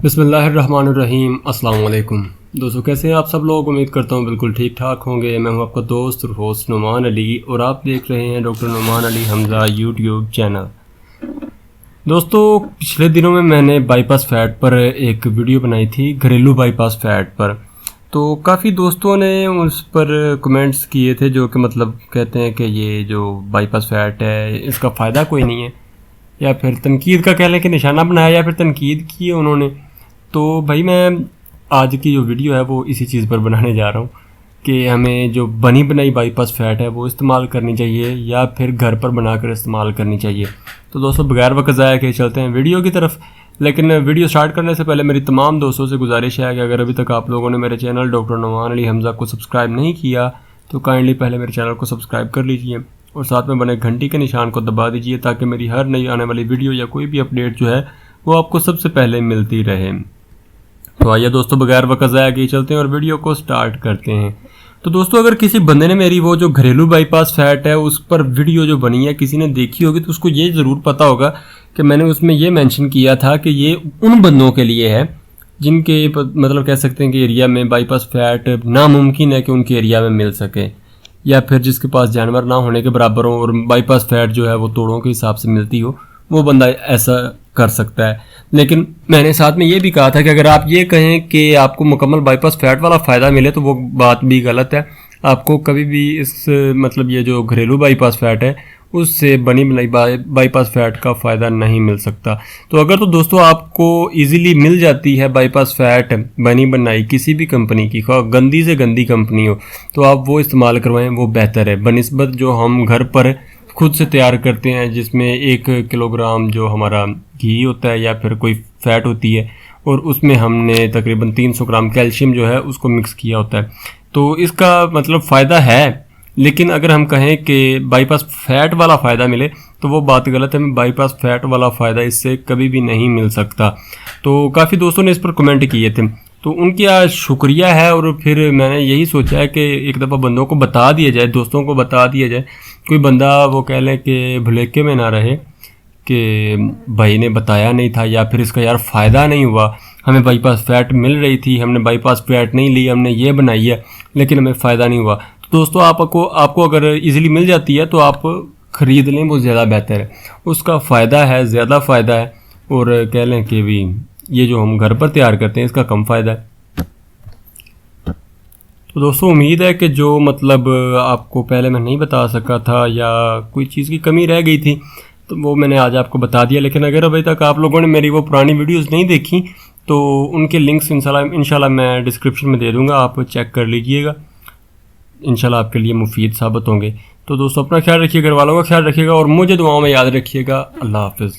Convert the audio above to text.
बिस्मिल्लाहिर्रहमानिर्रहीम। अस्सलाम वालेकुम दोस्तों, कैसे हैं आप सब लोग। उम्मीद करता हूँ बिल्कुल ठीक ठाक होंगे। मैं हूँ आपका दोस्त और होस्ट नुमान अली और आप देख रहे हैं doctor Numan Ali Hamza YouTube channel. दोस्तों, पिछले दिनों में मैंने बाईपास फैट पर एक वीडियो बनाई थी, घरेलू बाईपास फैट पर। तो काफ़ी दोस्तों ने उस पर कमेंट्स किए थे जो कि मतलब कहते हैं कि ये जो बाईपास फैट है इसका फ़ायदा कोई नहीं है, या फिर तनकीद का कह लें कि निशाना बनाया या फिर तनकीद की है उन्होंने। तो भाई मैं आज की जो वीडियो है वो इसी चीज़ पर बनाने जा रहा हूँ कि हमें जो बनी बनाई बाईपास फैट है वो इस्तेमाल करनी चाहिए या फिर घर पर बनाकर इस्तेमाल करनी चाहिए। तो दोस्तों, बगैर वक्त ज़ाया के चलते हैं वीडियो की तरफ। लेकिन वीडियो स्टार्ट करने से पहले मेरी तमाम दोस्तों से गुजारिश है कि अगर अभी तक आप लोगों ने मेरे चैनल डॉक्टर नुमान अली हमज़ा को सब्सक्राइब नहीं किया तो काइंडली पहले मेरे चैनल को सब्सक्राइब कर लीजिए और साथ में बने घंटी के निशान को दबा दीजिए ताकि मेरी हर नई आने वाली वीडियो या कोई भी अपडेट जो है वो आपको सबसे पहले मिलती रहे। तो आइए दोस्तों, बगैर वक्त ज़ाया किए चलते हैं और वीडियो को स्टार्ट करते हैं। तो दोस्तों, अगर किसी बंदे ने मेरी वो जो घरेलू बाईपास फैट है उस पर वीडियो जो बनी है किसी ने देखी होगी तो उसको ये ज़रूर पता होगा कि मैंने उसमें ये मेंशन किया था कि ये उन बंदों के लिए है जिनके मतलब कह सकते हैं कि एरिया में बाईपास फैट नामुमकिन है कि उनके एरिया में मिल सके, या फिर जिसके पास जानवर ना होने के बराबर हो और बाईपास फैट जो है वो तोड़ों के हिसाब से मिलती हो, वो बंदा ऐसा कर सकता है। लेकिन मैंने साथ में ये भी कहा था कि अगर आप ये कहें कि आपको मुकम्मल बाईपास फैट वाला फ़ायदा मिले तो वो बात भी गलत है। आपको कभी भी इस मतलब ये जो घरेलू बाईपास फैट है उससे बनी बनाई बाईपास फैट का फ़ायदा नहीं मिल सकता। तो अगर तो दोस्तों आपको इजीली मिल जाती है बाईपास फैट बनी बनाई किसी भी कंपनी की, गंदी से गंदी कंपनी हो, तो आप वो इस्तेमाल करवाएं, वो बेहतर है बनिस्बत जो हम घर पर खुद से तैयार करते हैं जिसमें 1 किलोग्राम जो हमारा घी होता है या फिर कोई फैट होती है और उसमें हमने तकरीबन 300 ग्राम कैल्शियम जो है उसको मिक्स किया होता है। तो इसका मतलब फ़ायदा है, लेकिन अगर हम कहें कि बाईपास फैट वाला फ़ायदा मिले तो वो बात गलत है। बाईपास फैट वाला फ़ायदा इससे कभी भी नहीं मिल सकता। तो काफ़ी दोस्तों ने इस पर कमेंट किए थे, तो उनकी आज शुक्रिया है। और फिर मैंने यही सोचा है कि एक दफ़ा बंदों को बता दिया जाए, दोस्तों को बता दिया जाए, कोई बंदा वो कह लें कि भुलेखे में ना रहे कि भाई ने बताया नहीं था या फिर इसका यार फ़ायदा नहीं हुआ, हमें बाईपास फैट मिल रही थी, हमने बाईपास फैट नहीं ली, हमने ये बनाई है लेकिन हमें फ़ायदा नहीं हुआ। तो दोस्तों, आपको अगर इजीली मिल जाती है तो आप ख़रीद लें, वो ज़्यादा बेहतर है, उसका फ़ायदा है, ज़्यादा फ़ायदा है। और कह लें कि भी ये जो हम घर पर तैयार करते हैं इसका कम फ़ायदा है। तो दोस्तों, उम्मीद है कि जो मतलब आपको पहले मैं नहीं बता सका था या कोई चीज़ की कमी रह गई थी तो वो मैंने आज आपको बता दिया। लेकिन अगर अभी तक आप लोगों ने मेरी वो पुरानी वीडियोस नहीं देखी तो उनके लिंक्स इंशाल्लाह मैं डिस्क्रिप्शन में दे दूँगा, आप चेक कर लीजिएगा, इंशाल्लाह आपके लिए मुफीद साबित होंगे। तो दोस्तों, अपना ख्याल रखिए, घर वालों का ख्याल रखिएगा और मुझे दुआओं में याद रखिएगा। अल्लाह हाफ़िज़।